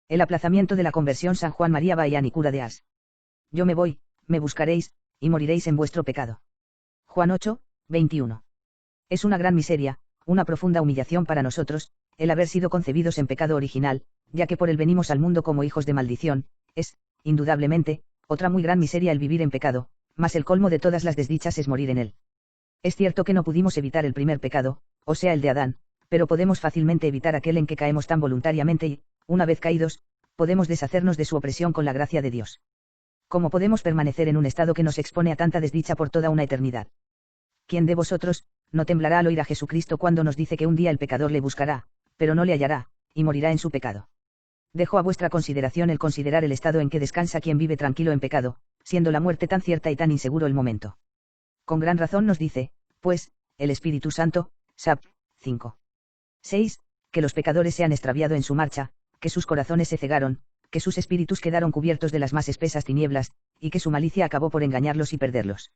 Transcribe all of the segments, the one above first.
El aplazamiento de la conversión. San Juan María Bayán y cura de Ars. Yo me voy, me buscaréis, y moriréis en vuestro pecado. Juan 8, 21. Es una gran miseria, una profunda humillación para nosotros, el haber sido concebidos en pecado original, ya que por él venimos al mundo como hijos de maldición. Es, indudablemente, otra muy gran miseria el vivir en pecado, mas el colmo de todas las desdichas es morir en él. Es cierto que no pudimos evitar el primer pecado, o sea el de Adán, pero podemos fácilmente evitar aquel en que caemos tan voluntariamente y, una vez caídos, podemos deshacernos de su opresión con la gracia de Dios. ¿Cómo podemos permanecer en un estado que nos expone a tanta desdicha por toda una eternidad? ¿Quién de vosotros no temblará al oír a Jesucristo cuando nos dice que un día el pecador le buscará, pero no le hallará, y morirá en su pecado? Dejo a vuestra consideración el considerar el estado en que descansa quien vive tranquilo en pecado, siendo la muerte tan cierta y tan inseguro el momento. Con gran razón nos dice, pues, el Espíritu Santo, Sap. 5. 6, que los pecadores se han extraviado en su marcha, que sus corazones se cegaron, que sus espíritus quedaron cubiertos de las más espesas tinieblas, y que su malicia acabó por engañarlos y perderlos.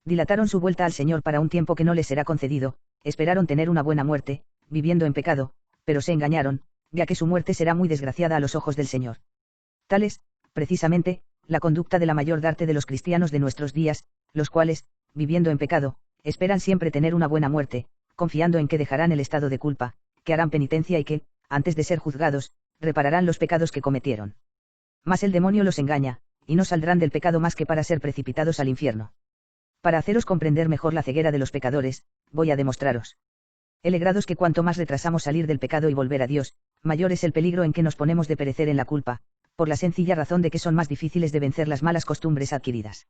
Dilataron su vuelta al Señor para un tiempo que no les será concedido, esperaron tener una buena muerte, viviendo en pecado, pero se engañaron, ya que su muerte será muy desgraciada a los ojos del Señor. Tal es, precisamente, la conducta de la mayor parte de los cristianos de nuestros días, los cuales, viviendo en pecado, esperan siempre tener una buena muerte, confiando en que dejarán el estado de culpa, que harán penitencia y que, antes de ser juzgados, repararán los pecados que cometieron. Mas el demonio los engaña, y no saldrán del pecado más que para ser precipitados al infierno. Para haceros comprender mejor la ceguera de los pecadores, voy a demostraros. Alegrados que cuanto más retrasamos salir del pecado y volver a Dios, mayor es el peligro en que nos ponemos de perecer en la culpa, por la sencilla razón de que son más difíciles de vencer las malas costumbres adquiridas.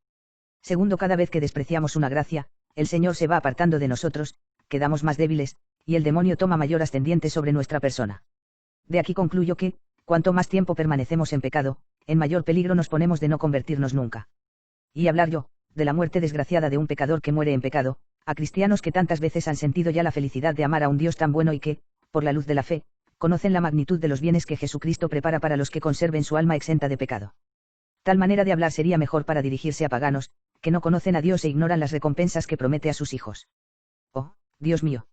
Segundo, cada vez que despreciamos una gracia, el Señor se va apartando de nosotros, quedamos más débiles, y el demonio toma mayor ascendiente sobre nuestra persona. De aquí concluyo que, cuanto más tiempo permanecemos en pecado, en mayor peligro nos ponemos de no convertirnos nunca. Y hablar yo, de la muerte desgraciada de un pecador que muere en pecado, a cristianos que tantas veces han sentido ya la felicidad de amar a un Dios tan bueno y que, por la luz de la fe, conocen la magnitud de los bienes que Jesucristo prepara para los que conserven su alma exenta de pecado. Tal manera de hablar sería mejor para dirigirse a paganos, que no conocen a Dios e ignoran las recompensas que promete a sus hijos. Oh, Dios mío.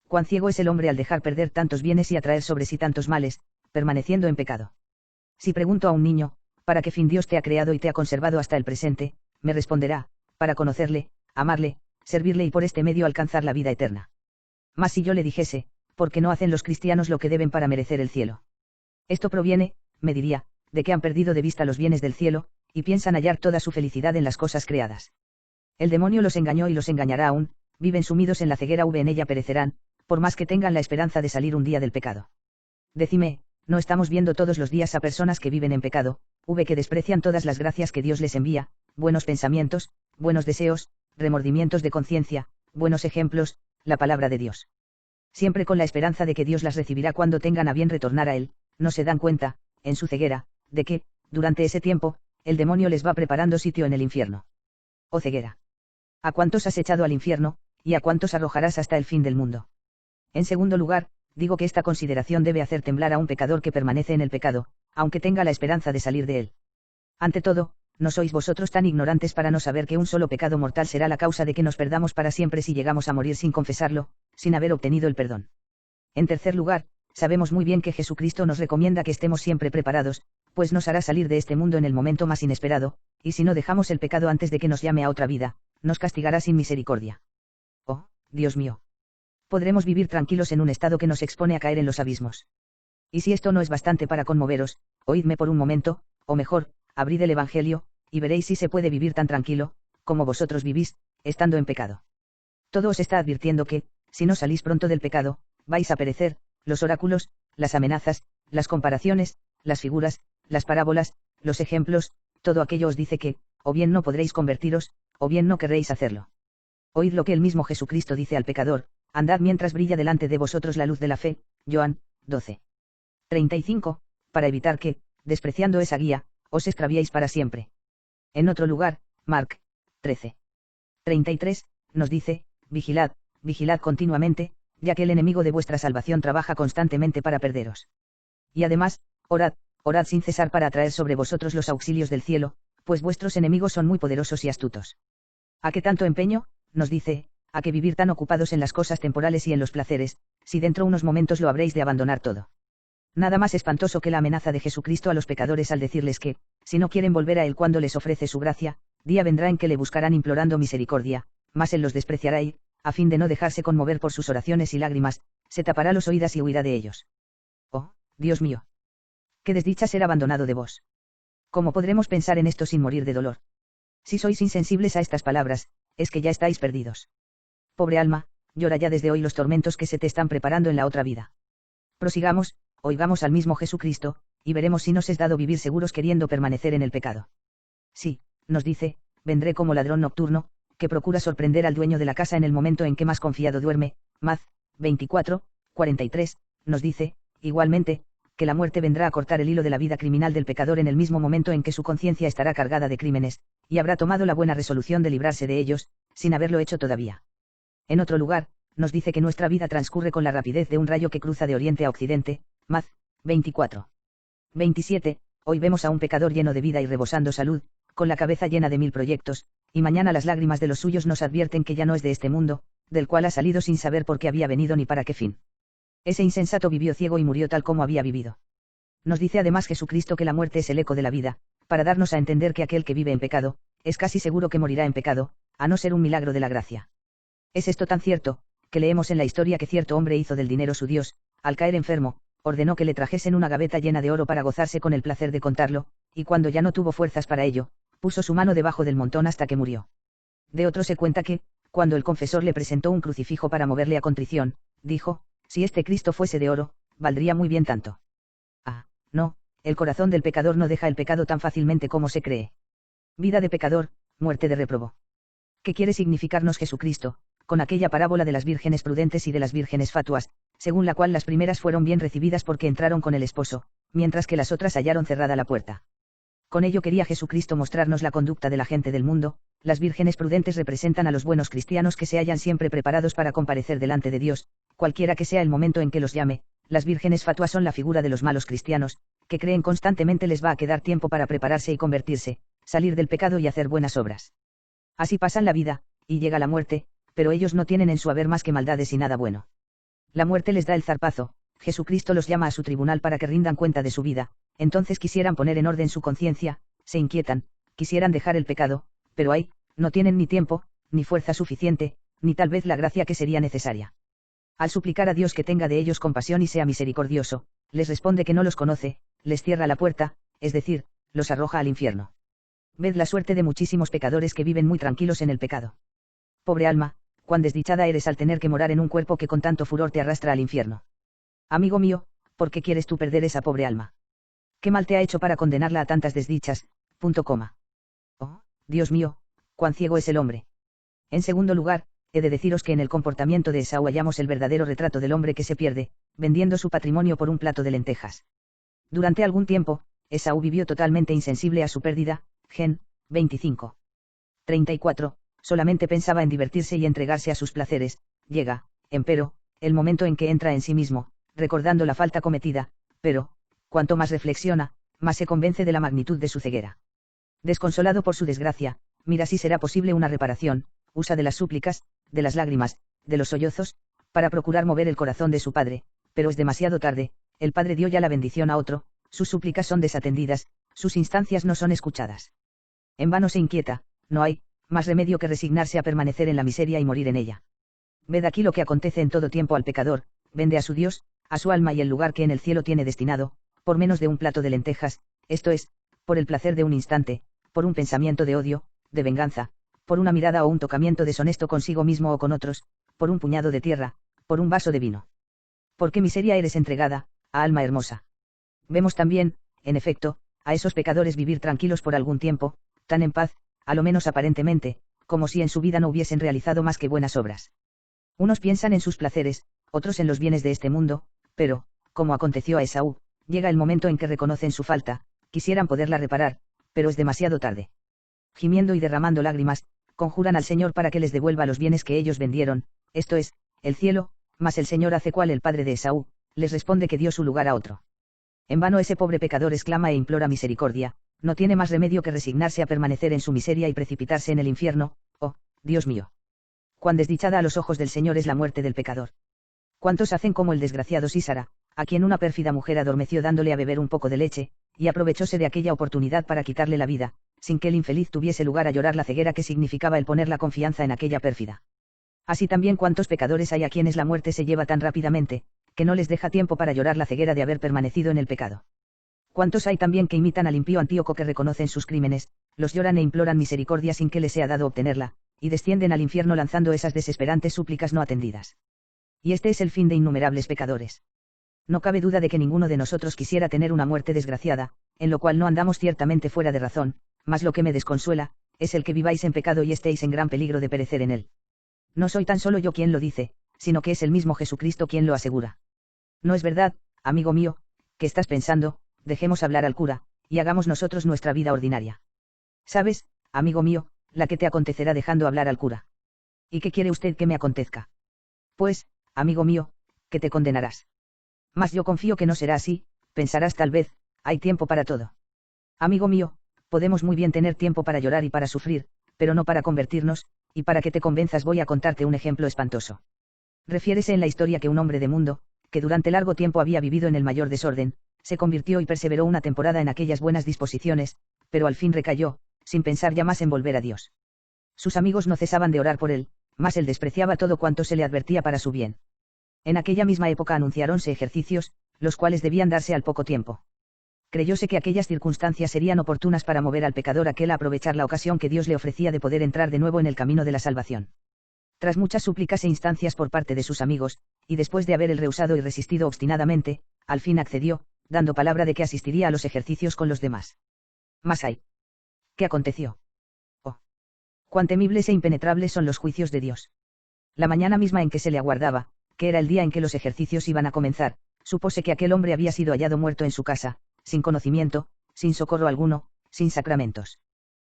Cuán ciego es el hombre al dejar perder tantos bienes y atraer sobre sí tantos males, permaneciendo en pecado. Si pregunto a un niño, ¿para qué fin Dios te ha creado y te ha conservado hasta el presente?, me responderá, para conocerle, amarle, servirle y por este medio alcanzar la vida eterna. Mas si yo le dijese, ¿por qué no hacen los cristianos lo que deben para merecer el cielo? Esto proviene, me diría, de que han perdido de vista los bienes del cielo, y piensan hallar toda su felicidad en las cosas creadas. El demonio los engañó y los engañará aún, viven sumidos en la ceguera en ella perecerán, por más que tengan la esperanza de salir un día del pecado. Decime, ¿no estamos viendo todos los días a personas que viven en pecado, que desprecian todas las gracias que Dios les envía, buenos pensamientos, buenos deseos, remordimientos de conciencia, buenos ejemplos, la palabra de Dios? Siempre con la esperanza de que Dios las recibirá cuando tengan a bien retornar a Él, no se dan cuenta, en su ceguera, de que, durante ese tiempo, el demonio les va preparando sitio en el infierno. Oh ceguera. ¿A cuántos has echado al infierno, y a cuántos arrojarás hasta el fin del mundo? En segundo lugar, digo que esta consideración debe hacer temblar a un pecador que permanece en el pecado, aunque tenga la esperanza de salir de él. Ante todo, ¿no sois vosotros tan ignorantes para no saber que un solo pecado mortal será la causa de que nos perdamos para siempre si llegamos a morir sin confesarlo, sin haber obtenido el perdón? En tercer lugar, sabemos muy bien que Jesucristo nos recomienda que estemos siempre preparados, pues nos hará salir de este mundo en el momento más inesperado, y si no dejamos el pecado antes de que nos llame a otra vida, nos castigará sin misericordia. Oh, Dios mío. Podremos vivir tranquilos en un estado que nos expone a caer en los abismos. Y si esto no es bastante para conmoveros, oídme por un momento, o mejor, abrid el Evangelio, y veréis si se puede vivir tan tranquilo, como vosotros vivís, estando en pecado. Todo os está advirtiendo que, si no salís pronto del pecado, vais a perecer, los oráculos, las amenazas, las comparaciones, las figuras, las parábolas, los ejemplos, todo aquello os dice que, o bien no podréis convertiros, o bien no querréis hacerlo. Oíd lo que el mismo Jesucristo dice al pecador: andad mientras brilla delante de vosotros la luz de la fe, Joan 12:35, para evitar que, despreciando esa guía, os extraviéis para siempre. En otro lugar, Marc 13:33, nos dice: vigilad, vigilad continuamente, ya que el enemigo de vuestra salvación trabaja constantemente para perderos. Y además, orad, orad sin cesar para atraer sobre vosotros los auxilios del cielo, pues vuestros enemigos son muy poderosos y astutos. ¿A qué tanto empeño?, nos dice, a que vivir tan ocupados en las cosas temporales y en los placeres, si dentro unos momentos lo habréis de abandonar todo. Nada más espantoso que la amenaza de Jesucristo a los pecadores al decirles que, si no quieren volver a Él cuando les ofrece su gracia, día vendrá en que le buscarán implorando misericordia, mas Él los despreciará y, a fin de no dejarse conmover por sus oraciones y lágrimas, se tapará los oídos y huirá de ellos. Oh, Dios mío. Qué desdicha ser abandonado de vos. ¿Cómo podremos pensar en esto sin morir de dolor? Si sois insensibles a estas palabras, es que ya estáis perdidos. Pobre alma, llora ya desde hoy los tormentos que se te están preparando en la otra vida. Prosigamos, oigamos al mismo Jesucristo, y veremos si nos es dado vivir seguros queriendo permanecer en el pecado. Sí, nos dice, vendré como ladrón nocturno, que procura sorprender al dueño de la casa en el momento en que más confiado duerme. Maz 24, 43, nos dice, igualmente, que la muerte vendrá a cortar el hilo de la vida criminal del pecador en el mismo momento en que su conciencia estará cargada de crímenes, y habrá tomado la buena resolución de librarse de ellos, sin haberlo hecho todavía. En otro lugar, nos dice que nuestra vida transcurre con la rapidez de un rayo que cruza de oriente a occidente. Maz 24. 27, hoy vemos a un pecador lleno de vida y rebosando salud, con la cabeza llena de 1000 proyectos, y mañana las lágrimas de los suyos nos advierten que ya no es de este mundo, del cual ha salido sin saber por qué había venido ni para qué fin. Ese insensato vivió ciego y murió tal como había vivido. Nos dice además Jesucristo que la muerte es el eco de la vida, para darnos a entender que aquel que vive en pecado, es casi seguro que morirá en pecado, a no ser un milagro de la gracia. Es esto tan cierto, que leemos en la historia que cierto hombre hizo del dinero su Dios, al caer enfermo, ordenó que le trajesen una gaveta llena de oro para gozarse con el placer de contarlo, y cuando ya no tuvo fuerzas para ello, puso su mano debajo del montón hasta que murió. De otro se cuenta que, cuando el confesor le presentó un crucifijo para moverle a contrición, dijo, si este Cristo fuese de oro, valdría muy bien tanto. Ah, no, el corazón del pecador no deja el pecado tan fácilmente como se cree. Vida de pecador, muerte de réprobo. ¿Qué quiere significarnos Jesucristo, con aquella parábola de las vírgenes prudentes y de las vírgenes fatuas, según la cual las primeras fueron bien recibidas porque entraron con el esposo, mientras que las otras hallaron cerrada la puerta? Con ello quería Jesucristo mostrarnos la conducta de la gente del mundo. Las vírgenes prudentes representan a los buenos cristianos que se hallan siempre preparados para comparecer delante de Dios, cualquiera que sea el momento en que los llame. Las vírgenes fatuas son la figura de los malos cristianos, que creen constantemente les va a quedar tiempo para prepararse y convertirse, salir del pecado y hacer buenas obras. Así pasan la vida, y llega la muerte, pero ellos no tienen en su haber más que maldades y nada bueno. La muerte les da el zarpazo, Jesucristo los llama a su tribunal para que rindan cuenta de su vida, entonces quisieran poner en orden su conciencia, se inquietan, quisieran dejar el pecado, pero no tienen ni tiempo, ni fuerza suficiente, ni tal vez la gracia que sería necesaria. Al suplicar a Dios que tenga de ellos compasión y sea misericordioso, les responde que no los conoce, les cierra la puerta, es decir, los arroja al infierno. Ved la suerte de muchísimos pecadores que viven muy tranquilos en el pecado. Pobre alma, cuán desdichada eres al tener que morar en un cuerpo que con tanto furor te arrastra al infierno. Amigo mío, ¿por qué quieres tú perder esa pobre alma? ¿Qué mal te ha hecho para condenarla a tantas desdichas? Oh, Dios mío, cuán ciego es el hombre. En segundo lugar, he de deciros que en el comportamiento de Esaú hallamos el verdadero retrato del hombre que se pierde, vendiendo su patrimonio por un plato de lentejas. Durante algún tiempo, Esaú vivió totalmente insensible a su pérdida. Gen. 25. 34, solamente pensaba en divertirse y entregarse a sus placeres. Llega, empero, el momento en que entra en sí mismo, recordando la falta cometida, pero, cuanto más reflexiona, más se convence de la magnitud de su ceguera. Desconsolado por su desgracia, mira si será posible una reparación, usa de las súplicas, de las lágrimas, de los sollozos, para procurar mover el corazón de su padre, pero es demasiado tarde, el padre dio ya la bendición a otro, sus súplicas son desatendidas, sus instancias no son escuchadas. En vano se inquieta, no hay más remedio que resignarse a permanecer en la miseria y morir en ella. Ved aquí lo que acontece en todo tiempo al pecador, vende a su Dios, a su alma y el lugar que en el cielo tiene destinado, por menos de un plato de lentejas, esto es, por el placer de un instante, por un pensamiento de odio, de venganza, por una mirada o un tocamiento deshonesto consigo mismo o con otros, por un puñado de tierra, por un vaso de vino. ¿Por qué miseria eres entregada, alma hermosa? Vemos también, en efecto, a esos pecadores vivir tranquilos por algún tiempo, tan en paz, a lo menos aparentemente, como si en su vida no hubiesen realizado más que buenas obras. Unos piensan en sus placeres, otros en los bienes de este mundo, pero, como aconteció a Esaú, llega el momento en que reconocen su falta, quisieran poderla reparar, pero es demasiado tarde. Gimiendo y derramando lágrimas, conjuran al Señor para que les devuelva los bienes que ellos vendieron, esto es, el cielo, mas el Señor hace cual el padre de Esaú, les responde que dio su lugar a otro. En vano ese pobre pecador exclama e implora misericordia, no tiene más remedio que resignarse a permanecer en su miseria y precipitarse en el infierno. Oh, Dios mío. Cuán desdichada a los ojos del Señor es la muerte del pecador. ¿Cuántos hacen como el desgraciado Sísara, a quien una pérfida mujer adormeció dándole a beber un poco de leche, y aprovechóse de aquella oportunidad para quitarle la vida, sin que el infeliz tuviese lugar a llorar la ceguera que significaba el poner la confianza en aquella pérfida. Así también cuántos pecadores hay a quienes la muerte se lleva tan rápidamente, que no les deja tiempo para llorar la ceguera de haber permanecido en el pecado. Cuántos hay también que imitan al impío Antíoco que reconocen sus crímenes, los lloran e imploran misericordia sin que les sea dado obtenerla, y descienden al infierno lanzando esas desesperantes súplicas no atendidas. Y este es el fin de innumerables pecadores. No cabe duda de que ninguno de nosotros quisiera tener una muerte desgraciada, en lo cual no andamos ciertamente fuera de razón, mas lo que me desconsuela, es el que viváis en pecado y estéis en gran peligro de perecer en él. No soy tan solo yo quien lo dice, sino que es el mismo Jesucristo quien lo asegura. No es verdad, amigo mío, que estás pensando, dejemos hablar al cura, y hagamos nosotros nuestra vida ordinaria. ¿Sabes, amigo mío, la que te acontecerá dejando hablar al cura? ¿Y qué quiere usted que me acontezca? Pues, amigo mío, que te condenarás. Mas yo confío que no será así, pensarás tal vez, hay tiempo para todo. Amigo mío, podemos muy bien tener tiempo para llorar y para sufrir, pero no para convertirnos, y para que te convenzas voy a contarte un ejemplo espantoso. Refiérese en la historia que un hombre de mundo, que durante largo tiempo había vivido en el mayor desorden, se convirtió y perseveró una temporada en aquellas buenas disposiciones, pero al fin recayó, sin pensar ya más en volver a Dios. Sus amigos no cesaban de orar por él, mas él despreciaba todo cuanto se le advertía para su bien. En aquella misma época anunciáronse ejercicios, los cuales debían darse al poco tiempo. Creyóse que aquellas circunstancias serían oportunas para mover al pecador aquel a aprovechar la ocasión que Dios le ofrecía de poder entrar de nuevo en el camino de la salvación. Tras muchas súplicas e instancias por parte de sus amigos, y después de haber él rehusado y resistido obstinadamente, al fin accedió, dando palabra de que asistiría a los ejercicios con los demás. Mas ay. ¿Qué aconteció? Oh. Cuán temibles e impenetrables son los juicios de Dios. La mañana misma en que se le aguardaba, que era el día en que los ejercicios iban a comenzar, supóse que aquel hombre había sido hallado muerto en su casa, sin conocimiento, sin socorro alguno, sin sacramentos.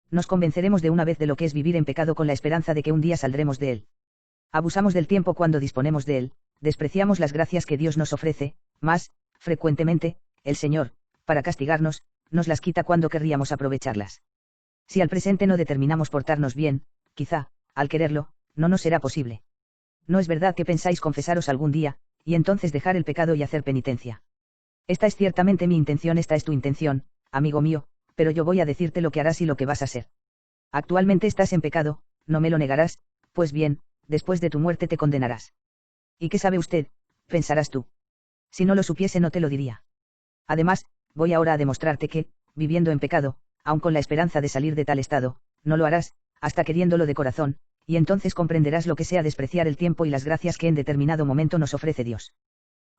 Nos convenceremos de una vez de lo que es vivir en pecado con la esperanza de que un día saldremos de él. Abusamos del tiempo cuando disponemos de él, despreciamos las gracias que Dios nos ofrece, mas, frecuentemente, el Señor, para castigarnos, nos las quita cuando querríamos aprovecharlas. Si al presente no determinamos portarnos bien, quizá, al quererlo, no nos será posible. No es verdad que pensáis confesaros algún día, y entonces dejar el pecado y hacer penitencia. Esta es ciertamente mi intención, esta es tu intención, amigo mío, pero yo voy a decirte lo que harás y lo que vas a ser. Actualmente estás en pecado, no me lo negarás, pues bien, después de tu muerte te condenarás. ¿Y qué sabe usted?, pensarás tú. Si no lo supiese no te lo diría. Además, voy ahora a demostrarte que, viviendo en pecado, aun con la esperanza de salir de tal estado, no lo harás, hasta queriéndolo de corazón, y entonces comprenderás lo que sea despreciar el tiempo y las gracias que en determinado momento nos ofrece Dios.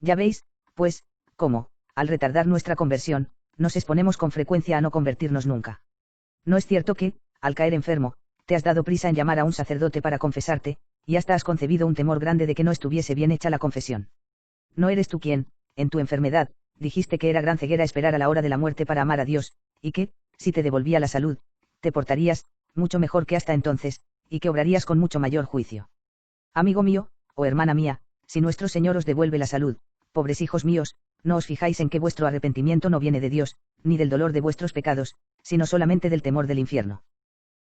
Ya veis, pues, cómo, al retardar nuestra conversión, nos exponemos con frecuencia a no convertirnos nunca. No es cierto que, al caer enfermo, te has dado prisa en llamar a un sacerdote para confesarte, y hasta has concebido un temor grande de que no estuviese bien hecha la confesión. No eres tú quien, en tu enfermedad, dijiste que era gran ceguera esperar a la hora de la muerte para amar a Dios, y que, si te devolvía la salud, te portarías, mucho mejor que hasta entonces, y que obrarías con mucho mayor juicio. Amigo mío, o hermana mía, si nuestro Señor os devuelve la salud, pobres hijos míos, no os fijáis en que vuestro arrepentimiento no viene de Dios, ni del dolor de vuestros pecados, sino solamente del temor del infierno.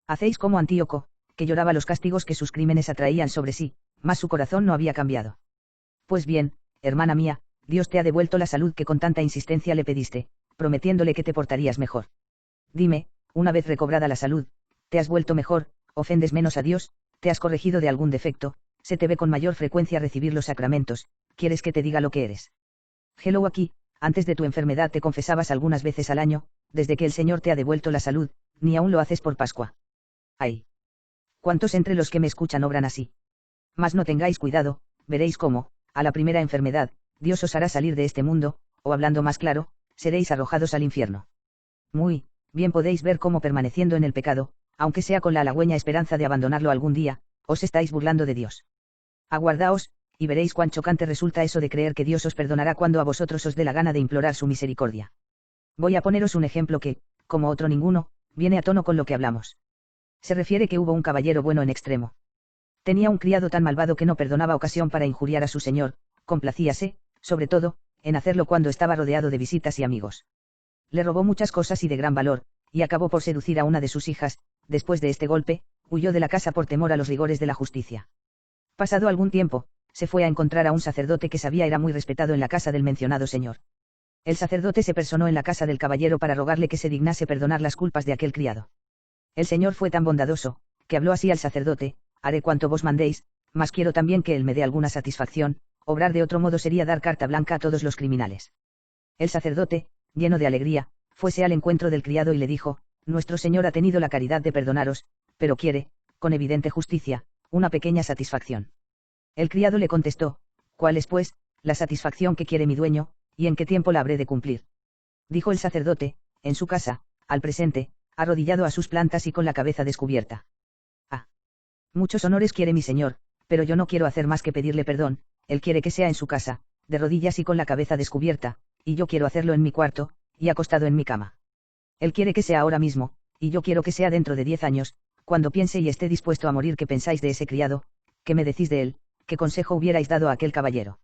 Hacéis como Antíoco, que lloraba los castigos que sus crímenes atraían sobre sí, mas su corazón no había cambiado. Pues bien, hermana mía, Dios te ha devuelto la salud que con tanta insistencia le pediste, prometiéndole que te portarías mejor. Dime, una vez recobrada la salud, ¿te has vuelto mejor, ofendes menos a Dios, te has corregido de algún defecto, se te ve con mayor frecuencia recibir los sacramentos, quieres que te diga lo que eres? Hello aquí, antes de tu enfermedad te confesabas algunas veces al año, desde que el Señor te ha devuelto la salud, ni aún lo haces por Pascua. ¡Ay! ¿Cuántos entre los que me escuchan obran así? Mas no tengáis cuidado, veréis cómo, a la primera enfermedad, Dios os hará salir de este mundo, o hablando más claro, seréis arrojados al infierno. Muy bien podéis ver cómo permaneciendo en el pecado, aunque sea con la halagüeña esperanza de abandonarlo algún día, os estáis burlando de Dios. Aguardaos, y veréis cuán chocante resulta eso de creer que Dios os perdonará cuando a vosotros os dé la gana de implorar su misericordia. Voy a poneros un ejemplo que, como otro ninguno, viene a tono con lo que hablamos. Se refiere que hubo un caballero bueno en extremo. Tenía un criado tan malvado que no perdonaba ocasión para injuriar a su señor, complacíase, sobre todo, en hacerlo cuando estaba rodeado de visitas y amigos. Le robó muchas cosas y de gran valor, y acabó por seducir a una de sus hijas. Después de este golpe, huyó de la casa por temor a los rigores de la justicia. Pasado algún tiempo, se fue a encontrar a un sacerdote que sabía era muy respetado en la casa del mencionado señor. El sacerdote se personó en la casa del caballero para rogarle que se dignase perdonar las culpas de aquel criado. El señor fue tan bondadoso, que habló así al sacerdote: haré cuanto vos mandéis, mas quiero también que él me dé alguna satisfacción, obrar de otro modo sería dar carta blanca a todos los criminales. El sacerdote, lleno de alegría, fuese al encuentro del criado y le dijo: nuestro señor ha tenido la caridad de perdonaros, pero quiere, con evidente justicia, una pequeña satisfacción. El criado le contestó: ¿cuál es pues, la satisfacción que quiere mi dueño, y en qué tiempo la habré de cumplir? Dijo el sacerdote: en su casa, al presente, arrodillado a sus plantas y con la cabeza descubierta. Ah. Muchos honores quiere mi señor, pero yo no quiero hacer más que pedirle perdón. Él quiere que sea en su casa, de rodillas y con la cabeza descubierta, y yo quiero hacerlo en mi cuarto, y acostado en mi cama. Él quiere que sea ahora mismo, y yo quiero que sea dentro de 10 años, cuando piense y esté dispuesto a morir. ¿Qué pensáis de ese criado? ¿Qué me decís de él? ¿Qué consejo hubierais dado a aquel caballero?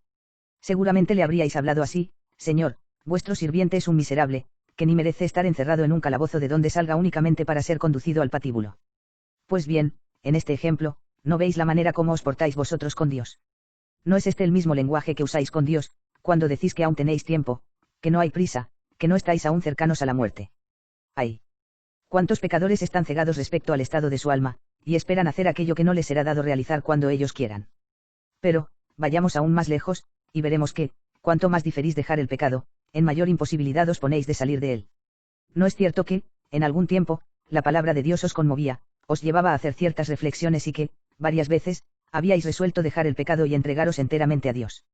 Seguramente le habríais hablado así: señor, vuestro sirviente es un miserable, que ni merece estar encerrado en un calabozo de donde salga únicamente para ser conducido al patíbulo. Pues bien, en este ejemplo, ¿no veis la manera como os portáis vosotros con Dios? ¿No es este el mismo lenguaje que usáis con Dios, cuando decís que aún tenéis tiempo, que no hay prisa, que no estáis aún cercanos a la muerte? ¡Ay! ¿Cuántos pecadores están cegados respecto al estado de su alma, y esperan hacer aquello que no les será dado realizar cuando ellos quieran? Pero, vayamos aún más lejos, y veremos que, cuanto más diferís dejar el pecado, en mayor imposibilidad os ponéis de salir de él. ¿No es cierto que, en algún tiempo, la palabra de Dios os conmovía, os llevaba a hacer ciertas reflexiones y que, varias veces, habíais resuelto dejar el pecado y entregaros enteramente a Dios?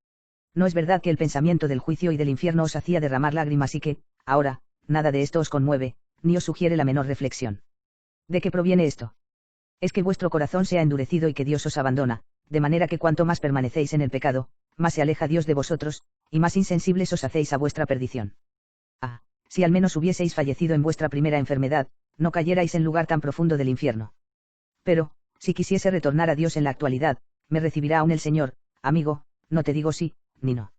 ¿No es verdad que el pensamiento del juicio y del infierno os hacía derramar lágrimas y que, ahora, nada de esto os conmueve, ni os sugiere la menor reflexión? ¿De qué proviene esto? Es que vuestro corazón se ha endurecido y que Dios os abandona, de manera que cuanto más permanecéis en el pecado, más se aleja Dios de vosotros, y más insensibles os hacéis a vuestra perdición. Ah, si al menos hubieseis fallecido en vuestra primera enfermedad, no cayerais en lugar tan profundo del infierno. Pero, si quisiese retornar a Dios en la actualidad, me recibirá aún el Señor, amigo, no te digo sí, ni no.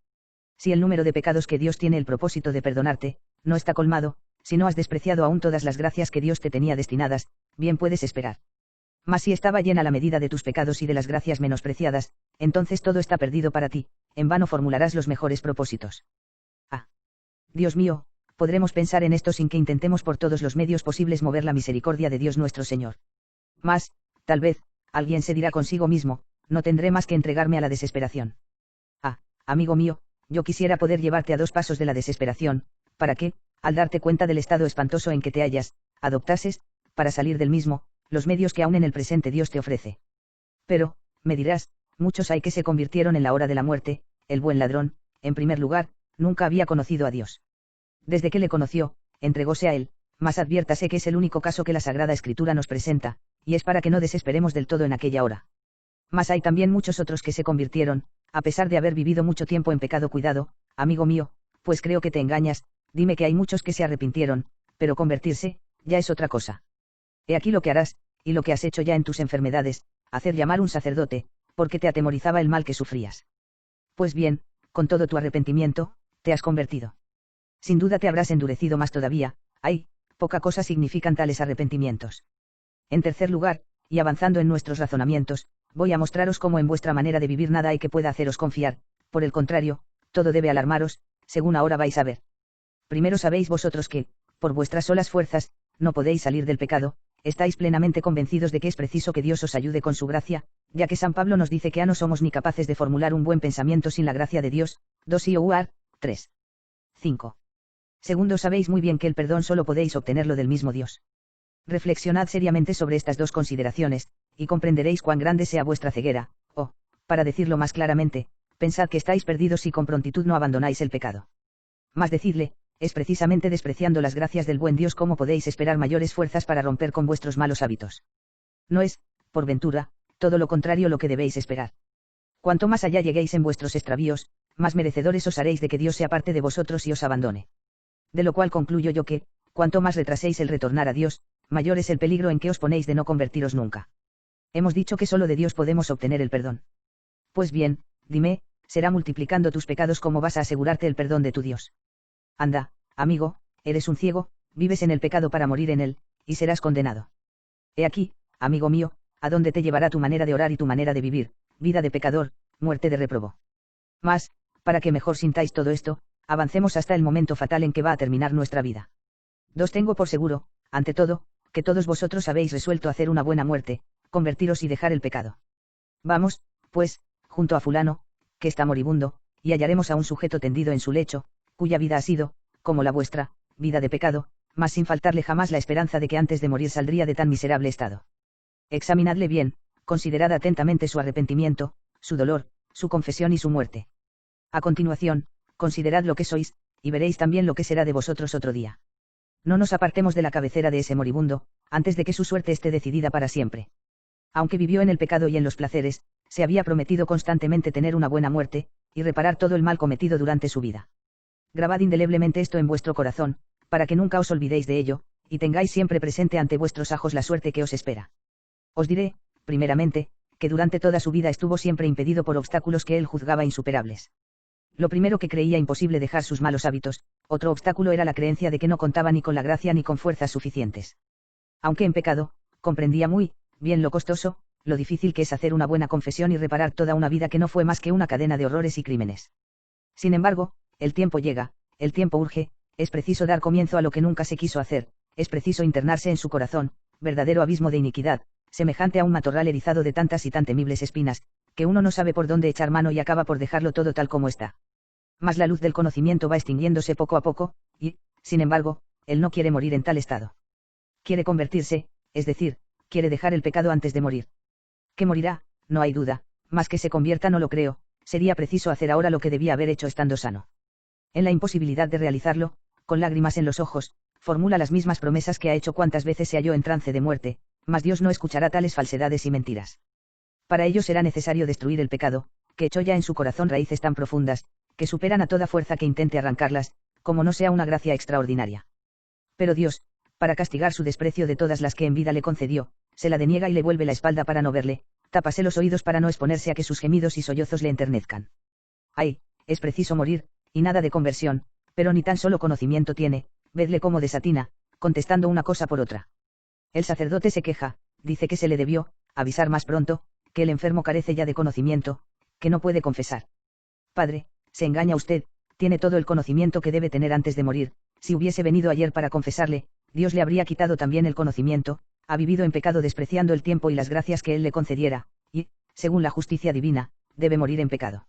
Si el número de pecados que Dios tiene el propósito de perdonarte, no está colmado, si no has despreciado aún todas las gracias que Dios te tenía destinadas, bien puedes esperar. Mas si estaba llena la medida de tus pecados y de las gracias menospreciadas, entonces todo está perdido para ti, en vano formularás los mejores propósitos. Ah. Dios mío, podremos pensar en esto sin que intentemos por todos los medios posibles mover la misericordia de Dios nuestro Señor. Mas, tal vez, alguien se dirá consigo mismo: no tendré más que entregarme a la desesperación. Ah, amigo mío, yo quisiera poder llevarte a 2 pasos de la desesperación, para que, al darte cuenta del estado espantoso en que te hallas, adoptases, para salir del mismo, los medios que aún en el presente Dios te ofrece. Pero, me dirás, muchos hay que se convirtieron en la hora de la muerte. El buen ladrón, en primer lugar, nunca había conocido a Dios. Desde que le conoció, entregóse a él, mas adviértase que es el único caso que la Sagrada Escritura nos presenta, y es para que no desesperemos del todo en aquella hora. Mas hay también muchos otros que se convirtieron, a pesar de haber vivido mucho tiempo en pecado. Cuidado, amigo mío, pues creo que te engañas. Dime que hay muchos que se arrepintieron, pero convertirse, ya es otra cosa. He aquí lo que harás, y lo que has hecho ya en tus enfermedades: hacer llamar un sacerdote, porque te atemorizaba el mal que sufrías. Pues bien, con todo tu arrepentimiento, te has convertido. Sin duda te habrás endurecido más todavía. Ay, poca cosa significan tales arrepentimientos. En tercer lugar, y avanzando en nuestros razonamientos, voy a mostraros cómo en vuestra manera de vivir nada hay que pueda haceros confiar, por el contrario, todo debe alarmaros, según ahora vais a ver. Primero sabéis vosotros que, por vuestras solas fuerzas, no podéis salir del pecado. Estáis plenamente convencidos de que es preciso que Dios os ayude con su gracia, ya que San Pablo nos dice que no somos ni capaces de formular un buen pensamiento sin la gracia de Dios. 2 Cor. 3. 5. Segundo, sabéis muy bien que el perdón solo podéis obtenerlo del mismo Dios. Reflexionad seriamente sobre estas 2 consideraciones, y comprenderéis cuán grande sea vuestra ceguera, o, para decirlo más claramente, pensad que estáis perdidos si con prontitud no abandonáis el pecado. Mas decidle: es precisamente despreciando las gracias del buen Dios como podéis esperar mayores fuerzas para romper con vuestros malos hábitos. No es, por ventura, todo lo contrario lo que debéis esperar. Cuanto más allá lleguéis en vuestros extravíos, más merecedores os haréis de que Dios se aparte de vosotros y os abandone. De lo cual concluyo yo que, cuanto más retraséis el retornar a Dios, mayor es el peligro en que os ponéis de no convertiros nunca. Hemos dicho que solo de Dios podemos obtener el perdón. Pues bien, dime, será multiplicando tus pecados como vas a asegurarte el perdón de tu Dios. Anda, amigo, eres un ciego, vives en el pecado para morir en él, y serás condenado. He aquí, amigo mío, a dónde te llevará tu manera de orar y tu manera de vivir: vida de pecador, muerte de réprobo. Mas, para que mejor sintáis todo esto, avancemos hasta el momento fatal en que va a terminar nuestra vida. Tengo por seguro, ante todo, que todos vosotros habéis resuelto hacer una buena muerte, convertiros y dejar el pecado. Vamos, pues, junto a fulano, que está moribundo, y hallaremos a un sujeto tendido en su lecho, cuya vida ha sido, como la vuestra, vida de pecado, mas sin faltarle jamás la esperanza de que antes de morir saldría de tan miserable estado. Examinadle bien, considerad atentamente su arrepentimiento, su dolor, su confesión y su muerte. A continuación, considerad lo que sois, y veréis también lo que será de vosotros otro día. No nos apartemos de la cabecera de ese moribundo, antes de que su suerte esté decidida para siempre. Aunque vivió en el pecado y en los placeres, se había prometido constantemente tener una buena muerte, y reparar todo el mal cometido durante su vida. Grabad indeleblemente esto en vuestro corazón, para que nunca os olvidéis de ello, y tengáis siempre presente ante vuestros ojos la suerte que os espera. Os diré, primeramente, que durante toda su vida estuvo siempre impedido por obstáculos que él juzgaba insuperables. Lo primero que creía imposible dejar sus malos hábitos, otro obstáculo era la creencia de que no contaba ni con la gracia ni con fuerzas suficientes. Aunque en pecado, comprendía muy bien lo costoso, lo difícil que es hacer una buena confesión y reparar toda una vida que no fue más que una cadena de horrores y crímenes. Sin embargo, el tiempo llega, el tiempo urge, es preciso dar comienzo a lo que nunca se quiso hacer, es preciso internarse en su corazón, verdadero abismo de iniquidad, semejante a un matorral erizado de tantas y tan temibles espinas, que uno no sabe por dónde echar mano y acaba por dejarlo todo tal como está. Mas la luz del conocimiento va extinguiéndose poco a poco, y, sin embargo, él no quiere morir en tal estado. Quiere convertirse, es decir, quiere dejar el pecado antes de morir. Que morirá, no hay duda, mas que se convierta no lo creo, sería preciso hacer ahora lo que debía haber hecho estando sano. En la imposibilidad de realizarlo, con lágrimas en los ojos, formula las mismas promesas que ha hecho cuantas veces se halló en trance de muerte, mas Dios no escuchará tales falsedades y mentiras. Para ello será necesario destruir el pecado, que echó ya en su corazón raíces tan profundas, que superan a toda fuerza que intente arrancarlas, como no sea una gracia extraordinaria. Pero Dios, para castigar su desprecio de todas las que en vida le concedió, se la deniega y le vuelve la espalda para no verle, tápase los oídos para no exponerse a que sus gemidos y sollozos le enternezcan. Ay, es preciso morir, y nada de conversión, pero ni tan solo conocimiento tiene, vedle cómo desatina, contestando una cosa por otra. El sacerdote se queja, dice que se le debió avisar más pronto, que el enfermo carece ya de conocimiento, que no puede confesar. Padre, se engaña usted, tiene todo el conocimiento que debe tener antes de morir, si hubiese venido ayer para confesarle, Dios le habría quitado también el conocimiento, ha vivido en pecado despreciando el tiempo y las gracias que él le concediera, y, según la justicia divina, debe morir en pecado.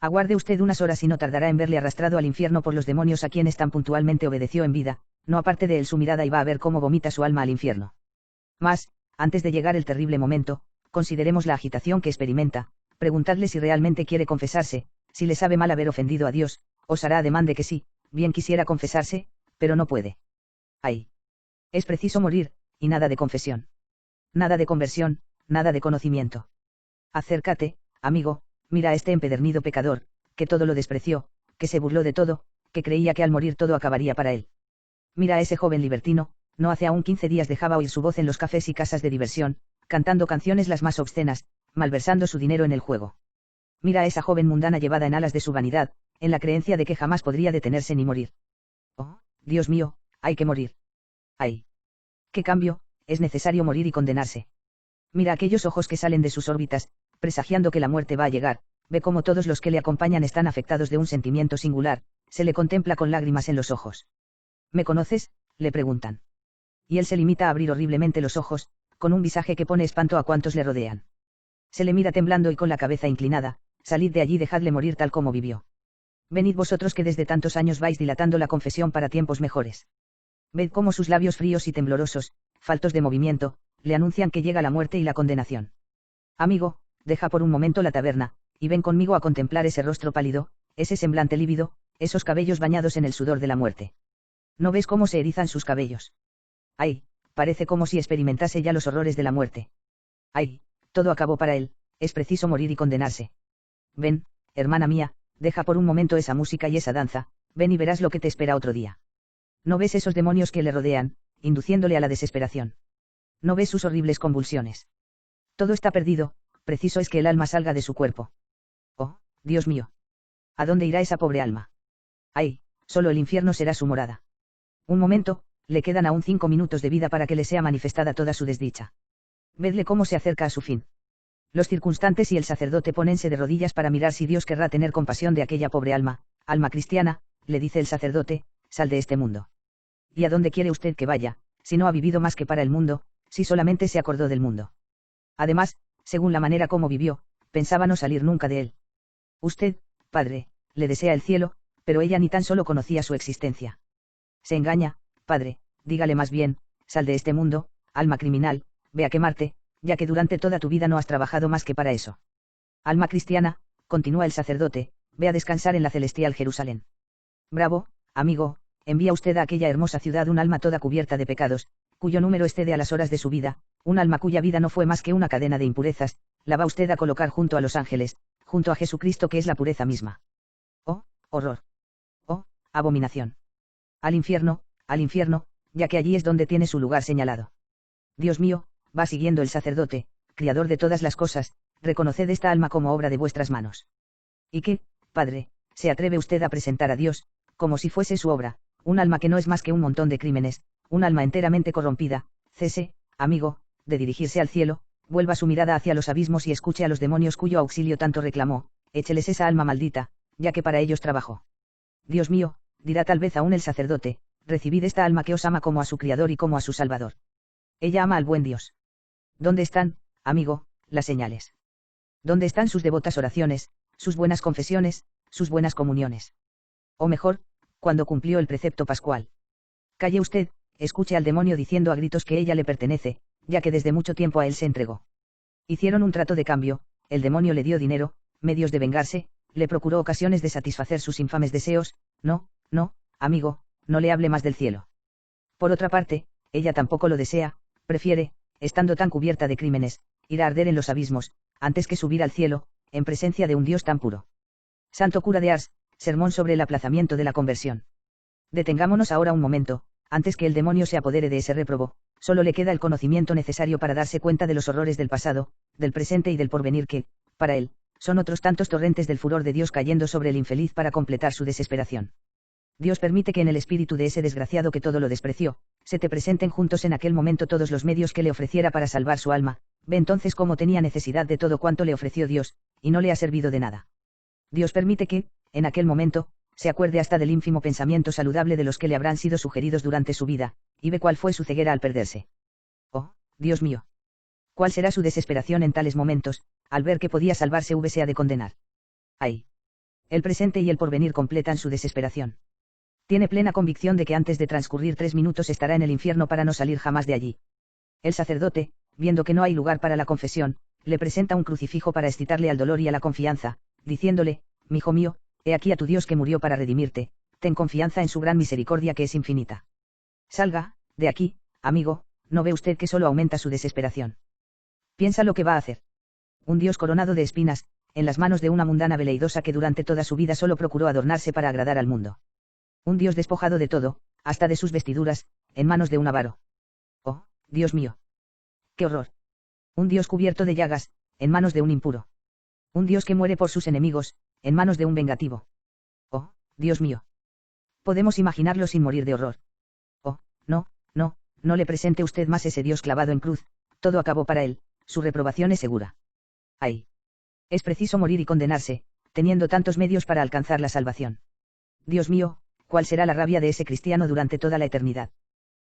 Aguarde usted unas horas y no tardará en verle arrastrado al infierno por los demonios a quienes tan puntualmente obedeció en vida, no aparte de él su mirada y va a ver cómo vomita su alma al infierno. Mas, antes de llegar el terrible momento, consideremos la agitación que experimenta, preguntadle si realmente quiere confesarse, si le sabe mal haber ofendido a Dios, os hará ademán de que sí, bien quisiera confesarse, pero no puede. Ay. Es preciso morir, y nada de confesión. Nada de conversión, nada de conocimiento. Acércate, amigo, mira a este empedernido pecador, que todo lo despreció, que se burló de todo, que creía que al morir todo acabaría para él. Mira a ese joven libertino, no hace aún 15 días dejaba oír su voz en los cafés y casas de diversión, cantando canciones las más obscenas, malversando su dinero en el juego. Mira a esa joven mundana llevada en alas de su vanidad, en la creencia de que jamás podría detenerse ni morir. Oh, Dios mío, hay que morir. Ay. ¿Qué cambio? Es necesario morir y condenarse. Mira aquellos ojos que salen de sus órbitas, presagiando que la muerte va a llegar, ve cómo todos los que le acompañan están afectados de un sentimiento singular, se le contempla con lágrimas en los ojos. ¿Me conoces?, le preguntan. Y él se limita a abrir horriblemente los ojos, con un visaje que pone espanto a cuantos le rodean. Se le mira temblando y con la cabeza inclinada, salid de allí y dejadle morir tal como vivió. Venid vosotros que desde tantos años vais dilatando la confesión para tiempos mejores. Ved cómo sus labios fríos y temblorosos, faltos de movimiento, le anuncian que llega la muerte y la condenación. Amigo, deja por un momento la taberna, y ven conmigo a contemplar ese rostro pálido, ese semblante lívido, esos cabellos bañados en el sudor de la muerte. ¿No ves cómo se erizan sus cabellos? Ay, parece como si experimentase ya los horrores de la muerte. Ay, todo acabó para él, es preciso morir y condenarse. Ven, hermana mía, deja por un momento esa música y esa danza, ven y verás lo que te espera otro día. ¿No ves esos demonios que le rodean, induciéndole a la desesperación? ¿No ves sus horribles convulsiones? Todo está perdido, preciso es que el alma salga de su cuerpo. Oh, Dios mío. ¿A dónde irá esa pobre alma? Ay, solo el infierno será su morada. Un momento, le quedan aún 5 minutos de vida para que le sea manifestada toda su desdicha. Vedle cómo se acerca a su fin. Los circunstantes y el sacerdote pónense de rodillas para mirar si Dios querrá tener compasión de aquella pobre alma. Alma cristiana, le dice el sacerdote, sal de este mundo. ¿Y a dónde quiere usted que vaya, si no ha vivido más que para el mundo, si solamente se acordó del mundo? Además, según la manera como vivió, pensaba no salir nunca de él. Usted, padre, le desea el cielo, pero ella ni tan solo conocía su existencia. Se engaña, padre, dígale más bien, sal de este mundo, alma criminal, ve a quemarte, ya que durante toda tu vida no has trabajado más que para eso. Alma cristiana, continúa el sacerdote, ve a descansar en la celestial Jerusalén. Bravo, amigo, envía usted a aquella hermosa ciudad un alma toda cubierta de pecados, cuyo número excede a las horas de su vida, un alma cuya vida no fue más que una cadena de impurezas, la va usted a colocar junto a los ángeles, junto a Jesucristo que es la pureza misma. Oh, horror. Oh, abominación. Al infierno, ya que allí es donde tiene su lugar señalado. Dios mío, va siguiendo el sacerdote, criador de todas las cosas, reconoced esta alma como obra de vuestras manos. ¿Y qué, padre, se atreve usted a presentar a Dios, como si fuese su obra, un alma que no es más que un montón de crímenes, un alma enteramente corrompida? Cese, amigo, de dirigirse al cielo, vuelva su mirada hacia los abismos y escuche a los demonios cuyo auxilio tanto reclamó, écheles esa alma maldita, ya que para ellos trabajó. Dios mío, dirá tal vez aún el sacerdote, recibid esta alma que os ama como a su Criador y como a su Salvador. Ella ama al buen Dios. ¿Dónde están, amigo, las señales? ¿Dónde están sus devotas oraciones, sus buenas confesiones, sus buenas comuniones? O mejor, cuando cumplió el precepto pascual. Calle usted, escuche al demonio diciendo a gritos que ella le pertenece, ya que desde mucho tiempo a él se entregó. Hicieron un trato de cambio, el demonio le dio dinero, medios de vengarse, le procuró ocasiones de satisfacer sus infames deseos. No, amigo, no le hable más del cielo. Por otra parte, ella tampoco lo desea, prefiere, estando tan cubierta de crímenes, ir a arder en los abismos, antes que subir al cielo, en presencia de un Dios tan puro. Santo cura de Ars, sermón sobre el aplazamiento de la conversión. Detengámonos ahora un momento, antes que el demonio se apodere de ese réprobo, solo le queda el conocimiento necesario para darse cuenta de los horrores del pasado, del presente y del porvenir que, para él, son otros tantos torrentes del furor de Dios cayendo sobre el infeliz para completar su desesperación. Dios permite que en el espíritu de ese desgraciado que todo lo despreció, se te presenten juntos en aquel momento todos los medios que le ofreciera para salvar su alma. Ve entonces cómo tenía necesidad de todo cuanto le ofreció Dios, y no le ha servido de nada. Dios permite que, en aquel momento, se acuerde hasta del ínfimo pensamiento saludable de los que le habrán sido sugeridos durante su vida, y ve cuál fue su ceguera al perderse. Oh, Dios mío. ¿Cuál será su desesperación en tales momentos, al ver que podía salvarse vse de condenar? ¡Ay! El presente y el porvenir completan su desesperación. Tiene plena convicción de que antes de transcurrir 3 minutos estará en el infierno para no salir jamás de allí. El sacerdote, viendo que no hay lugar para la confesión, le presenta un crucifijo para excitarle al dolor y a la confianza, diciéndole: «Mijo mío, he aquí a tu Dios que murió para redimirte, ten confianza en su gran misericordia que es infinita. Salga, de aquí, amigo, ¿no ve usted que solo aumenta su desesperación? Piensa lo que va a hacer. Un Dios coronado de espinas, en las manos de una mundana veleidosa que durante toda su vida solo procuró adornarse para agradar al mundo. Un Dios despojado de todo, hasta de sus vestiduras, en manos de un avaro. Oh, Dios mío. ¡Qué horror! Un Dios cubierto de llagas, en manos de un impuro. Un Dios que muere por sus enemigos, en manos de un vengativo. Oh, Dios mío. Podemos imaginarlo sin morir de horror. Oh, no le presente usted más ese Dios clavado en cruz, todo acabó para él, su reprobación es segura. ¡Ay! Es preciso morir y condenarse, teniendo tantos medios para alcanzar la salvación. Dios mío, ¿cuál será la rabia de ese cristiano durante toda la eternidad?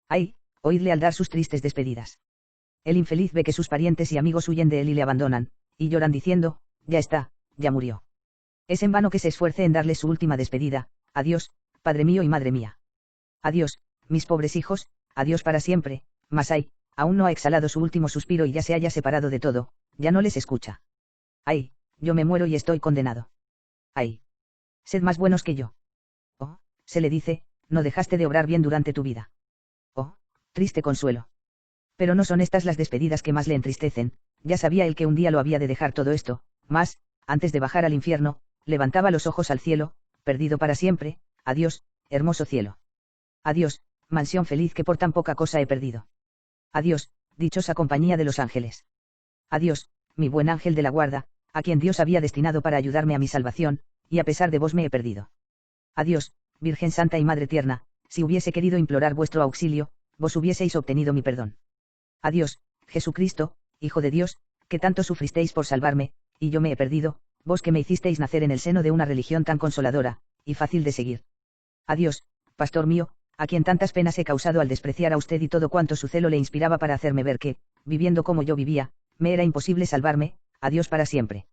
¡Ay! Oídle al dar sus tristes despedidas. El infeliz ve que sus parientes y amigos huyen de él y le abandonan, y lloran diciendo: ya está, ya murió. Es en vano que se esfuerce en darle su última despedida: adiós, padre mío y madre mía. Adiós, mis pobres hijos, adiós para siempre. Mas ay, aún no ha exhalado su último suspiro y ya se haya separado de todo, ya no les escucha. Ay, yo me muero y estoy condenado. Ay. Sed más buenos que yo. Oh, se le dice, no dejaste de obrar bien durante tu vida. Oh, triste consuelo. Pero no son estas las despedidas que más le entristecen, ya sabía él que un día lo había de dejar todo esto, mas, antes de bajar al infierno, levantaba los ojos al cielo, perdido para siempre. Adiós, hermoso cielo. Adiós, mansión feliz que por tan poca cosa he perdido. Adiós, dichosa compañía de los ángeles. Adiós, mi buen ángel de la guarda, a quien Dios había destinado para ayudarme a mi salvación, y a pesar de vos me he perdido. Adiós, Virgen Santa y Madre Tierna, si hubiese querido implorar vuestro auxilio, vos hubieseis obtenido mi perdón. Adiós, Jesucristo, Hijo de Dios, que tanto sufristeis por salvarme, y yo me he perdido, vos que me hicisteis nacer en el seno de una religión tan consoladora, y fácil de seguir. Adiós, pastor mío, a quien tantas penas he causado al despreciar a usted y todo cuanto su celo le inspiraba para hacerme ver que, viviendo como yo vivía, me era imposible salvarme, adiós para siempre.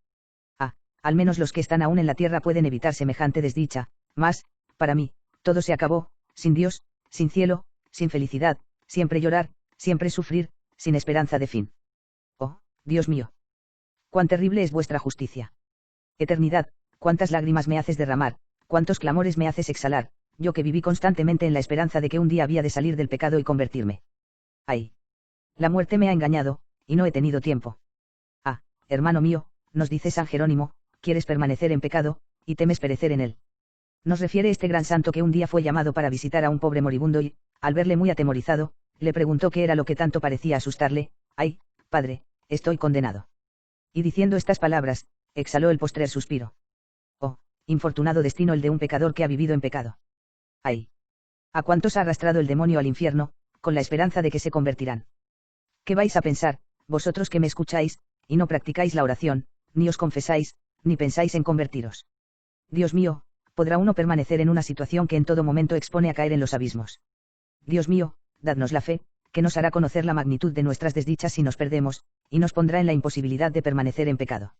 Al menos los que están aún en la tierra pueden evitar semejante desdicha, mas, para mí, todo se acabó, sin Dios, sin cielo, sin felicidad, siempre llorar, siempre sufrir, sin esperanza de fin. Oh, Dios mío. Cuán terrible es vuestra justicia. Eternidad, cuántas lágrimas me haces derramar, cuántos clamores me haces exhalar, yo que viví constantemente en la esperanza de que un día había de salir del pecado y convertirme. ¡Ay! La muerte me ha engañado, y no he tenido tiempo. Hermano mío, nos dice San Jerónimo, quieres permanecer en pecado, y temes perecer en él. Nos refiere este gran santo que un día fue llamado para visitar a un pobre moribundo y, al verle muy atemorizado, le preguntó qué era lo que tanto parecía asustarle. ¡Ay, padre, estoy condenado! Y diciendo estas palabras, exhaló el postrer suspiro. Oh, infortunado destino el de un pecador que ha vivido en pecado. ¡Ay! ¿A cuántos ha arrastrado el demonio al infierno, con la esperanza de que se convertirán? ¿Qué vais a pensar, vosotros que me escucháis, y no practicáis la oración, ni os confesáis, ni pensáis en convertiros? Dios mío, ¿podrá uno permanecer en una situación que en todo momento expone a caer en los abismos? Dios mío, dadnos la fe, que nos hará conocer la magnitud de nuestras desdichas si nos perdemos, y nos pondrá en la imposibilidad de permanecer en pecado.